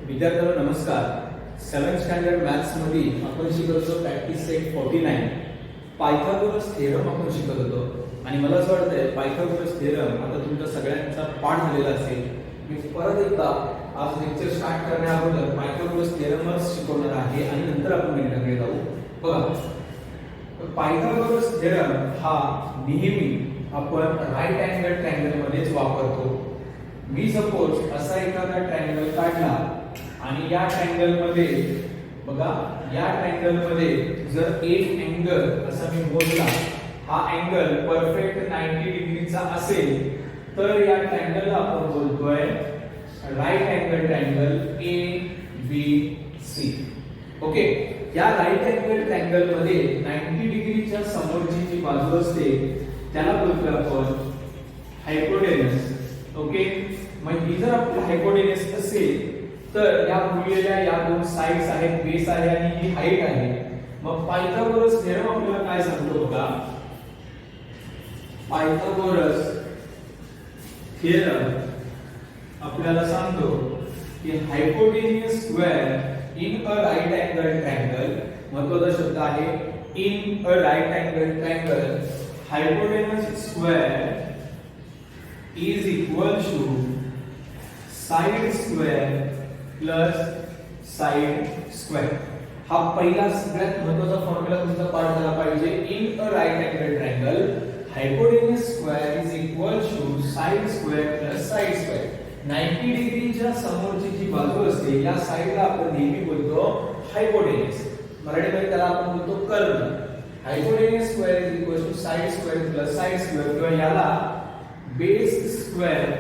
विद्यार्थ्यांनो नमस्कार. 7th standard maths मध्ये आपण शिकत होतो प्रॅक्टिस सेट 49 पायथागोरस थेरम आपण शिकत होतो आणि मला असं वाटतंय पायथागोरस थेरम आता तुमच्या सगळ्यांचा पाठ झालेला असेल. मी परत एकदा आज लेक्चर स्टार्ट करण्या अगोदर पायथागोरस थेरमच शिकवणार आहे आणि नंतर आपण गणिताकडे जाऊ. बघा, पायथागोरस थेरम हा नेहमी आपण राईट अँगल ट्रायंगल मध्येच वापरतो. मी सपोज असा एखादा ट्रायंगल काढला आणि या ट्रायंगल मध्ये बघा, या ट्रायंगल मध्ये जर एक अँगल असा मी मोजला, हा अँगल परफेक्ट 90 डिग्रीचा असेल तर या ट्रायंगलला आपण बोलतोय right angle triangle ABC. Okay, या राईट अँगल ट्रायंगल मध्ये 90 डिग्रीच्या समोरची जी बाजू असते त्याला बोलतोय आपण हायपोटेनस. ओके, मग ही जर आपली हायपोटेनस असेल तर या उरलेल्या या दोन साइड्स आहेत, बेस आहे आणि ही हाईट आहे. मग पायथागोरस थेरम आपल्याला काय सांगतो बघा, पायथागोरस थेरम आपल्याला सांगतो की hypotenuse square in a right angle triangle, महत्त्वाचा शब्द आहे in a right angle triangle, hypotenuse square is equal to side square plus side square. हा पहिला सगळ्यात महत्त्वाचा फॉर्म्युला तुमचा पाठ झाला पाहिजे. In a right angle triangle hypotenuse square is equal to side square plus side square. 90 डिग्रीच्या समोरची जी बाजू असते या साइडला आपण नेहमी बोलतो हायपोटेनस, मराठीमध्ये त्याला आपण बोलतो कर्ण. Hypotenuse square is equal to side square plus side square, किंवा याला base square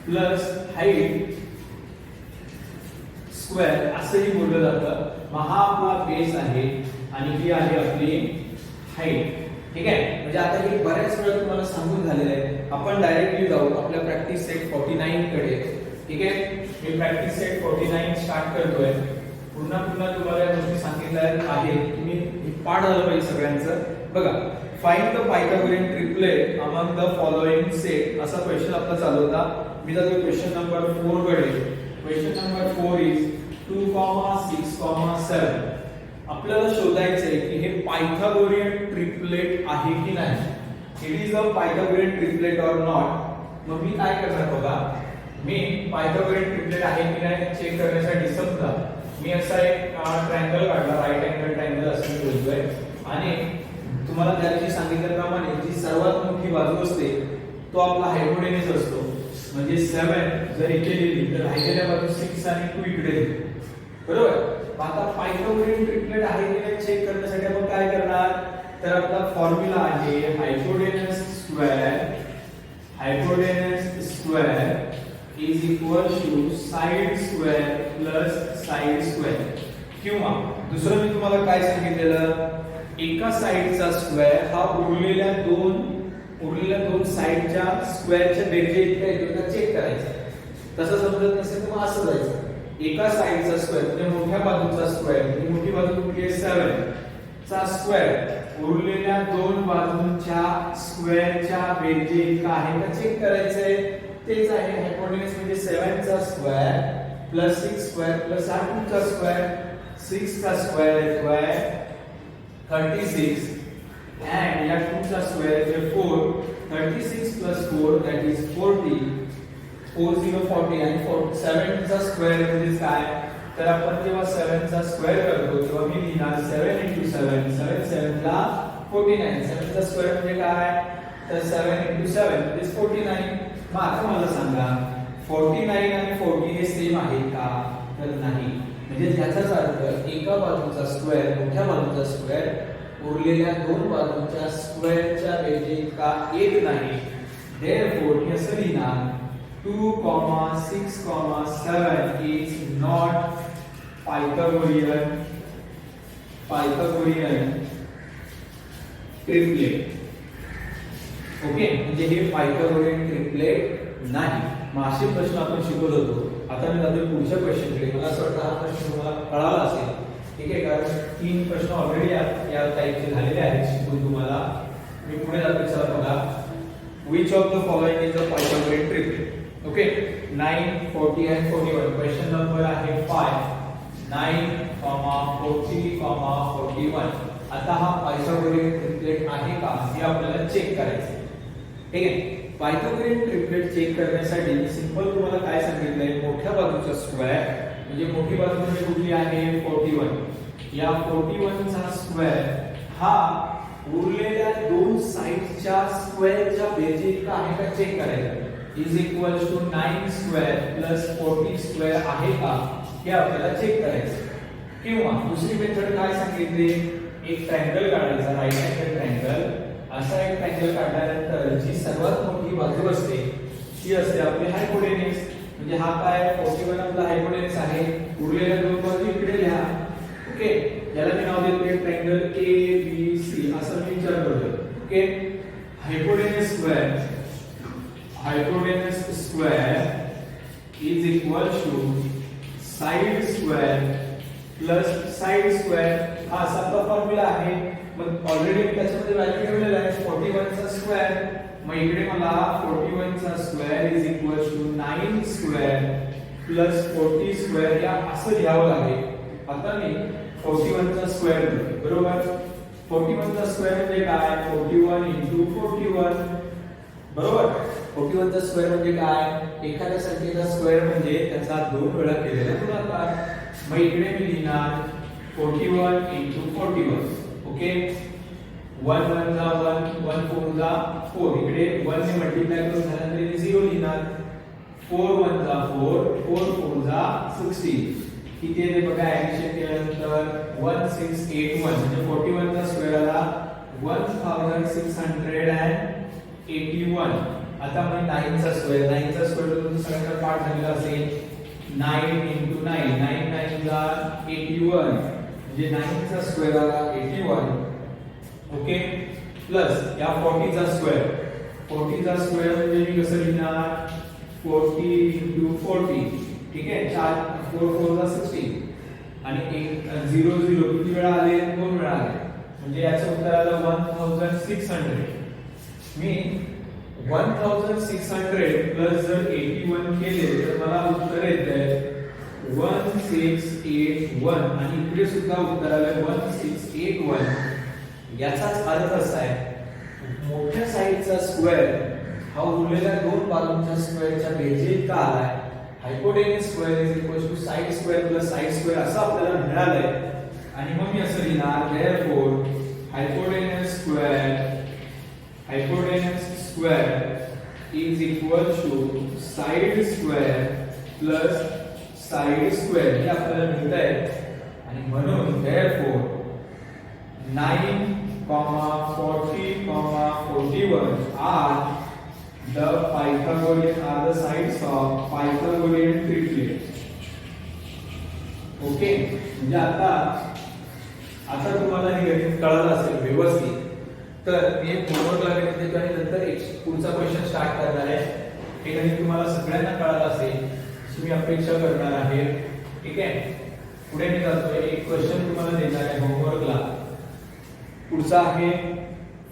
plus height square असंही बोललं जातं. मग हा आपला बेस आहे आणि ही आहे आपली हाईट. ठीक आहे, म्हणजे आता हे बऱ्याच वेळा तुम्हाला सांगून झालेलं आहे. आपण डायरेक्टली जाऊ आपल्या प्रॅक्टिस सेट 49 कडे. ठीक आहे, मी प्रॅक्टिस सेट 49 स्टार्ट करतोय. पुन्हा तुम्हाला या गोष्टी सांगितल्या आहेत, तुम्ही पाठ झालं पाहिजे सगळ्यांचं. बघा, find the Pythagorean triplet among the following set असा क्वेश्चन आपला चालू होता. मी जातो क्वेश्चन नंबर 4 कडे. Question number 4 is 2, 6, 7. आपल्याला शोधायचं आहे की हे पायथागोरियन ट्रिपलेट आहे की नाही. It is a Pythagorean triplet और नॉट. मग मी काय करणार बघा, मी पायथागोरियन ट्रिपलेट आहे की नाही चेक करण्यासाठी समजा मी असा एक ट्रायंगल काढला, राईट अँगल ट्रायंगल असं मी बोलतोय, आणि तुम्हाला त्या दिवशी सांगितल्याप्रमाणे जी सर्वात मोठी बाजू असते तो आपला हायपोटेनस असतो. म्हणजे 7 जर इथे लिहिली तर राहिलेल्या बाजू 6 आणि 2 इकडे लिहिली, बरोबर. आता पायथागोरियन ट्रिपलेट आहे की नाही चेक करण्यासाठी आपण काय करणार, तर आपला फॉर्म्युला आहे hypotenuse square is equal to side square plus side square. किंवा दुसरं मी तुम्हाला काय सांगितलेलं, एका साइडचा स्क्वेअर हा उरलेल्या दोन साइडच्या स्क्वेअरच्या बेरजे इतका येतो का चेक करायचा. तसं समजत नसेल तर मग असं जायचं, एका साइडचा स्क्वेअर म्हणजे मोठ्या बाजूचा स्क्वेअर, म्हणजे मोठी बाजू कुठली आहे 7 चा स्क्वेअर उरलेल्या दोन बाजूंच्या स्क्वेअरच्या बेरजे इतका आहे का चेक करायचंय. तेच आहे हायपोटेनस म्हणजे 7 चा स्क्वेअर प्लस 6 स्क्वेअर प्लस 2 चा स्क्वेअर. 6 चा स्क्वेअर येतोय 36 and या 2 चा स्क्वेअर म्हणजे 4. 36 plus 4 that is 40. 40 आणि 7 चा स्क्वेअर म्हणजे काय, तर आपण जेव्हा 7 चा स्क्वेअर करतो तेव्हा मी लिहिणार 7 into 7. 7 7 ला 49. 7 चा स्क्वेअर म्हणजे काय, तर 7 into 7 म्हणजे 49. मग आता मला सांगा 49 आणि 40 हे सेम आहे का, तर नाही. म्हणजे याचाच अर्थ एका बाजूचा स्क्वेअर मोठ्या बाजूचा स्क्वेअर उरलेल्या दोन बाजूच्या स्क्वेअरच्या बेरजे इतका येत नाही. देयरफॉर मी असं लिहिणार 2, 6, 7 is not Pythagorean triplet. Okay, म्हणजे हे पायथागोरियन ट्रिपलेट नाही. मग असे प्रश्न आपण शिकवत होतो. आता मी जातो पुढच्या क्वेश्चनकडे. मला असं वाटतं हा प्रश्न तुम्हाला कळाला असेल. ठीक आहे, कारण 3 प्रश्न ऑलरेडी या टाइपचे झालेले आहेत शिकून तुम्हाला. मी पुढे जातो. चला बघा, which of the following is a Pythagorean triplet. Okay, 9, 40 and 41. Question number आहे 5, 9, 40, 41. आता हा पायथागोरियन ट्रिपलेट आहे का हे आपल्याला चेक करायचं. ठीक आहे. पायथागोरियन ट्रिपलेट चेक करण्यासाठी मी सिंपल तुम्हाला काय सांगितलंय, मोठ्या बाजूचा स्क्वेअर म्हणजे मोठी बाजू म्हणजे कुठली आहे 41. या 41 चा स्क्वेअर हा उरलेल्या दोन साइडच्या स्क्वेअरच्या बेरजे इतका आहे का चेक करायचं. Is equal to 9 square plus 40 square आहे का हे आपल्याला चेक करायचं. किंवा दुसरी मेथड काय सांगितली, एक ट्रायंगल काढायचा, राईट अँगल ट्रायंगल. असा एक ट्रायंगल काढल्यानंतर जी सर्वात मोठी बाजू असते ती असते आपली हायपोटेन्यूस. म्हणजे हा काय 41 आपला हायपोटेन्यूस आहे. उरलेल्या दोन बाजू इकडे लिहा. ओके, याला मी नाव देतोय ट्रायंगल ए बी सी असं मी विचार करतोय. Okay, hypotenuse square is equal to side square plus side square. हा असा आपला फॉर्म्युला आहे. मग ऑलरेडी मी त्याच्यामध्ये व्हॅल्यू ठेवलेला आहे 41 चा स्क्वेअर. मग इकडे मला 41 चा square is equal to 9 square plus 40 square या असं लिहावं लागेल. आता मी 41 चा स्क्वेअर बरोबर. 41 चा स्क्वेअर म्हणजे काय, 41 into 41 बरोबर. 41 चा स्क्वेअर म्हणजे काय, एखाद्या संख्येचा स्क्वेअर म्हणजे त्याचा 2 वेळा केलेला गुणाकार. मग इकडे मी लिहिणार 41 into 41. ओके, 1 1 ला 1, 1 4 ला 4. इकडे 1 ने मल्टिप्लाय करून झाल्यानंतर इथे 0 लिहिणार. 4 1 ला 4, 4 4 ला 16. किती आहे ते बघा, ऍडिशन केल्यानंतर 1681 म्हणजे 41 चा स्क्वेअर आला 1681. आता मग 9 चा स्क्वेअर, 9 चा स्क्वेअर तुमचा सगळ्यांना पाठ झालेला असेल. 9 into 9, 9 9 ला 81 म्हणजे 9 चा स्क्वेअर आला 81. ओके, प्लस या 40 चा स्क्वेअर, 40 चा स्क्वेअर म्हणजे मी कसं लिहिणार 40 into 40. ठीक आहे, 4 4 4 ला 16 आणि 0 0 किती वेळा आले, 2 वेळा आले. म्हणजे याचं उत्तर आलं 1600. मी 1600 प्लस जर 81 केले तर मला उत्तर येते 1681 आणि इकडे सुद्धा उत्तर आलं 1681. याचाच अर्थ असा आहे, मोठ्या साइडचा स्क्वेअर हा उरलेल्या दोन बाजूंच्या स्क्वेअरच्या बेरजे इतका आलाय. Hypotenuse square is equal to side square plus side square असं आपल्याला मिळालंय. आणि मग मी असं लिहिणार therefore hypotenuse square is equal to side square plus side square हे आपल्याला मिळतंय. आणि म्हणून therefore 9, 40, 41 are the sides of Pythagorean triplet. ओके, म्हणजे आता तुम्हाला हे गणित कळलं असेल व्यवस्थित. तर मी एक होमवर्क लागेल देतो आणि नंतर एक पुढचा क्वेश्चन स्टार्ट करणार आहे. हे गणित तुम्हाला सगळ्यांना कळलं असेल अशी मी अपेक्षा करणार आहे. ठीक आहे, पुढे मी जातोय. एक क्वेश्चन तुम्हाला देणार आहे होमवर्कला. पुढचा आहे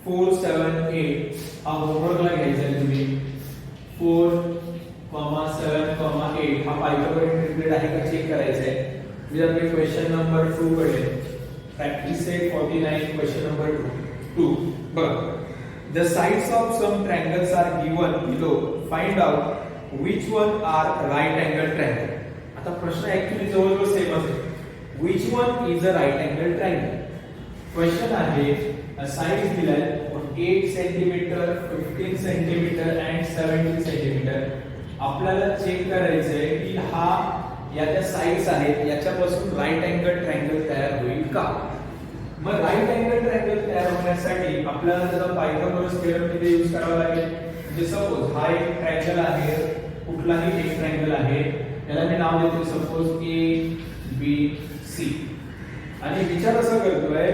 4 7 8. हा होमवर्कला घ्यायचा आहे तुम्ही. 4, 7, 8 हा पायथागोरियन ट्रिपलेट आहे का चेक करायचा आहे. मी जातोय क्वेश्चन नंबर 2 कडे. Practice set 49 question number 2. बघ, the sides of some triangles are given below. Find out which one are right angle triangle. आता प्रश्न ऍक्च्युअली जवळजवळ सेम असेल. Which one is a right angle triangle. Question आहे sides दिलाय 8 centimetre, 15 centimetre and 17 centimetre. आपल्याला check करायचंय की हा या ज्या साइड्स आहेत याच्यापासून राइट अँगल ट्रायंगल तयार होईल का. मग राइट अँगल ट्रायंगल तयार होण्यासाठी आपल्याला त्याचा पायथागोरस थेरम इथे यूज करावा लागेल. म्हणजे सपोज हा एक ट्रायंगल आहे, कुठलाही एक ट्रायंगल आहे, याला मी नाव देतो सपोज A B C. आणि विचार असा करतोय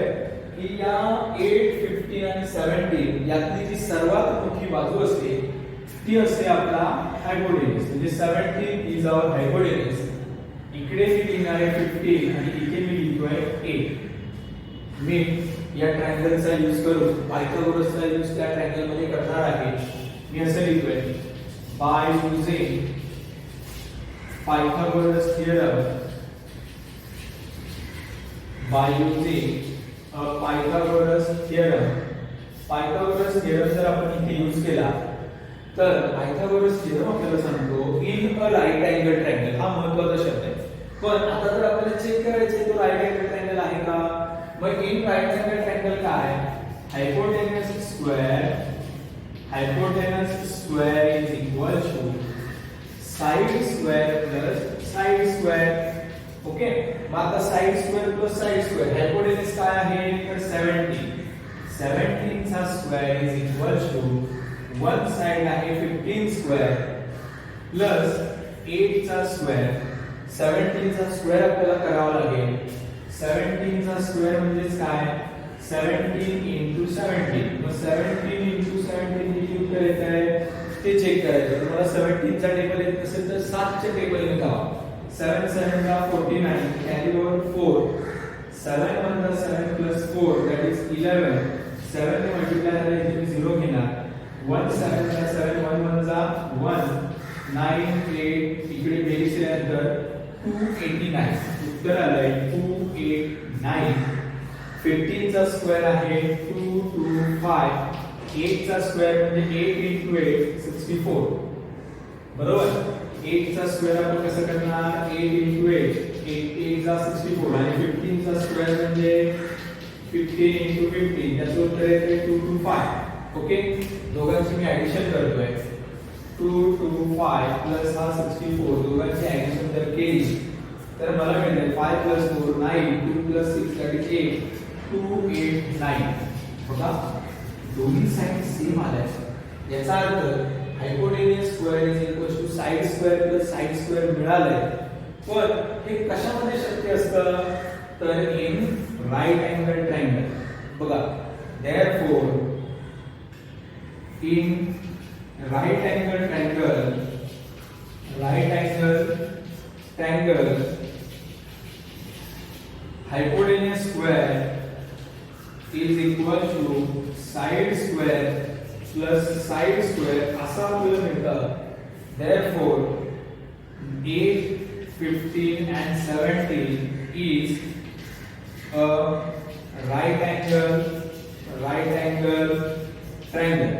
की या 8, 15 आणि 17 यातली जी सर्वात मोठी बाजू असते ती असते आपला हायपोटेन्यूस. म्हणजे 17 इज आवर हायपोटेन्यूस. इकडे मी लिहिणार आहे 15 आणि इथे मी लिहितोय 8. मी या ट्रायंगलचा यूज करून पायथागोरसचा यूज त्या ट्रायंगल मध्ये करणार आहे. मी असं लिहितोय by using Pythagoras theorem by using a Pythagoras theorem. Pythagoras theorem जर आपण इथे यूज केला तर Pythagoras theorem आपल्याला सांगतो in a right angle triangle, हा महत्त्वाचा शब्द आहे. पण आता जर आपल्याला चेक करायचे तो राइट अँगल ट्रायंगल आहे का, मग इन राइट अँगल ट्रायंगल काय, hypotenuse square is equal to side square plus side square. Okay, मग आता side square plus side square, hypotenuse काय आहे तर 17 चा square is equal to one side आहे 15 स्क्वेअर प्लस 8 चा स्क्वेअर. 17 चा स्क्वेअर आपल्याला करावा लागेल. 17 चा स्क्वेअर म्हणजे काय, 17 into 17. मग 17 into 17 किती उत्तर येत आहे ते चेक करायचं. तुम्हाला 17 चा टेबल येत नसेल तर 7 च्या टेबलने लावा. 7 7 ला 49, carry over 4. 7 1 ला 7 plus 4 that is 11. 7 ने मल्टिप्लाय झाले इथे 0 घेणार. 1 7 ला 7 1 1 ला 1 9 8 इकडे बेरीज केल्यानंतर 289 उत्तर आलंय 289. 15 चा स्क्वेअर आहे 225. 8 चा स्क्वेअर म्हणजे 8 into 8 64. बरोबर. 8 चा स्क्वेअर आपण कसं करणार, 8 into 8 8 चा 64 आणि 15 चा स्क्वेअर म्हणजे 15 into 15 त्याचं उत्तर येते 225. ओके, दोघांची मी ऍडिशन करतोय. 225 प्लस हा 64 दोघांची ऍडिशन जर केली तर मला मिळेल 5 plus 4 9 2 plus 6 that is 8 289. बघा दोन्ही साइड सेम आल्या. याचा अर्थ hypotenuse square is equal to side square plus side square मिळालंय. पण हे कशामध्ये शक्य असतं तर इन राइट अँगल ट्रायंगल. बघा therefore in right angle triangle hypotenuse square is equal to side square plus side square असा आपल्याला मिळतं. Therefore 8 15 and 17 is a right angle triangle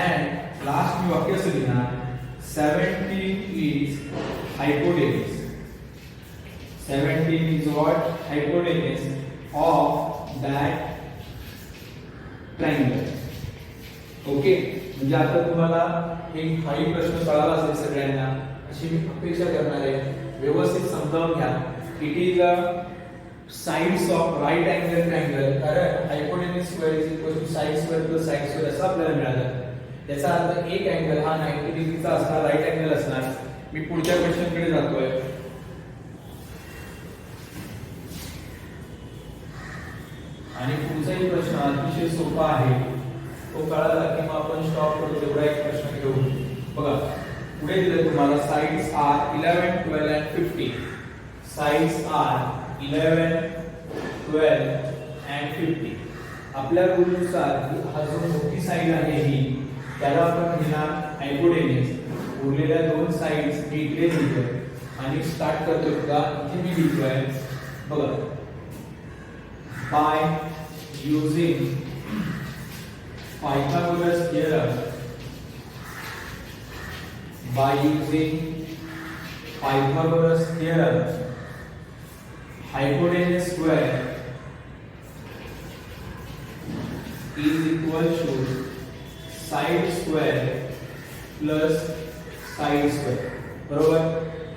and last मी वाक्य असं लिहिणार 17 is hypotenuse. 17 is what, hypotenuse of that triangle. Okay, म्हणजे आता तुम्हाला एक काही प्रश्न कळाला असेल सगळ्यांना अशी मी अपेक्षा करणार आहे. व्यवस्थित समजावून घ्या. It is a sides of right angle triangle, कारण hypotenuse square is equal to side square plus side square असं आपल्याला मिळालं. याचा अर्थ एक अँगल हा 90 डिग्रीचा असणार, राइट अँगल असणार. मी पुढच्या क्वेश्चनकडे जातोय. आणि पुढचाही प्रश्न अतिशय सोपा आहे. तो कळाला की मग आपण स्टॉप करतो. तेवढा एक प्रश्न घेऊ. बघा पुढे दिले तुम्हाला sides are 11 12 and 15. Sides are 11 12 and 50. आपल्या रूलनुसार हा जो मोठी साइड आहे ही त्याला आपण घेणार हायपोटेन्यूज. उरलेल्या दोन साइड्स मी इकडे लिहितोय आणि स्टार्ट करतोय. बघा इथे मी लिहितोय. बघा by using Pythagoras theorem, hypotenuse square is equal to side square plus side square. बरोबर.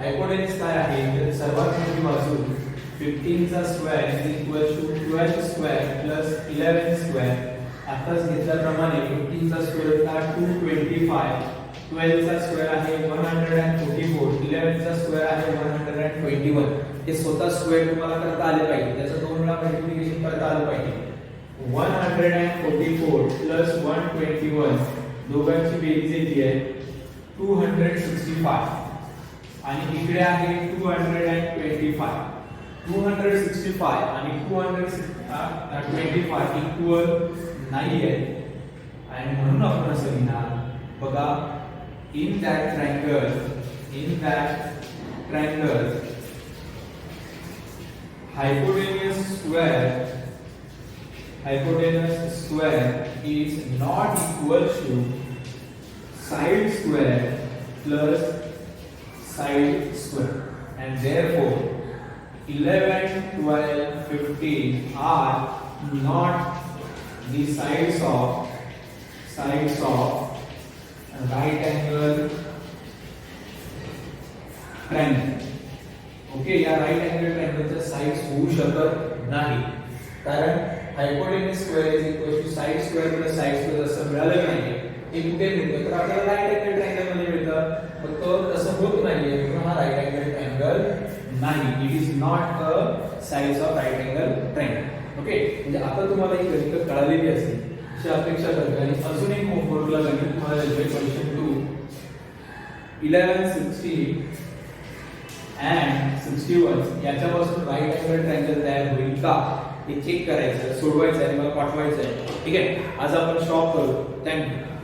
हायपोटेन्यूज काय आहे तर सर्वात मोठी बाजू 15 चा square is equal to 12 square plus 11 square. आताच घेतल्याप्रमाणे 15 चा स्क्वेअर होता 225, 12 चा स्क्वेअर आहे 144, 11 चा स्क्वेअर आहे 121. हे स्वतः स्क्वेअर तुम्हाला करता आले पाहिजे, त्याचं दोन वेळा मल्टिप्लिकेशन करता आलं पाहिजे. 144 प्लस 121 दोघांची बेरीज येते आहे 265 आणि इकडे आहे 225. 265 आणि 225 इक्वल नाही आहे आणि म्हणून आपण असं लिहिणार. बघा in that triangle hypotenuse square is not equal to side square plus side square, and therefore 11, 12, 15 are not the sides of right angle triangle. Okay, या राइट अँगल ट्रायंगलच्या साइड्स होऊ शकत नाही, कारण hypotenuse square is equal to side square plus side square असं मिळालं नाहीये. ते कुठे मिळतं तर आपल्याला राइट अँगल ट्रायंगल मध्ये मिळतं, फक्त तसं होत नाहीये म्हणून हा राइट अँगल ट्रायंगल नाही. It is not a sides of right angle triangle. Okay, म्हणजे आता तुम्हाला ही गणित कळालेली असतील अशी अपेक्षा करतो. आणि अजून एक होमवर्कला गणित तुम्हाला क्वेश्चन 2 11, 16 and 61 याच्यापासून राइट अँगल ट्रायंगल तयार होईल का हे चेक करायचं, सोडवायचं आणि मला पाठवायचं आहे. ठीक आहे, आज आपण स्टॉप करू. थँक्यू.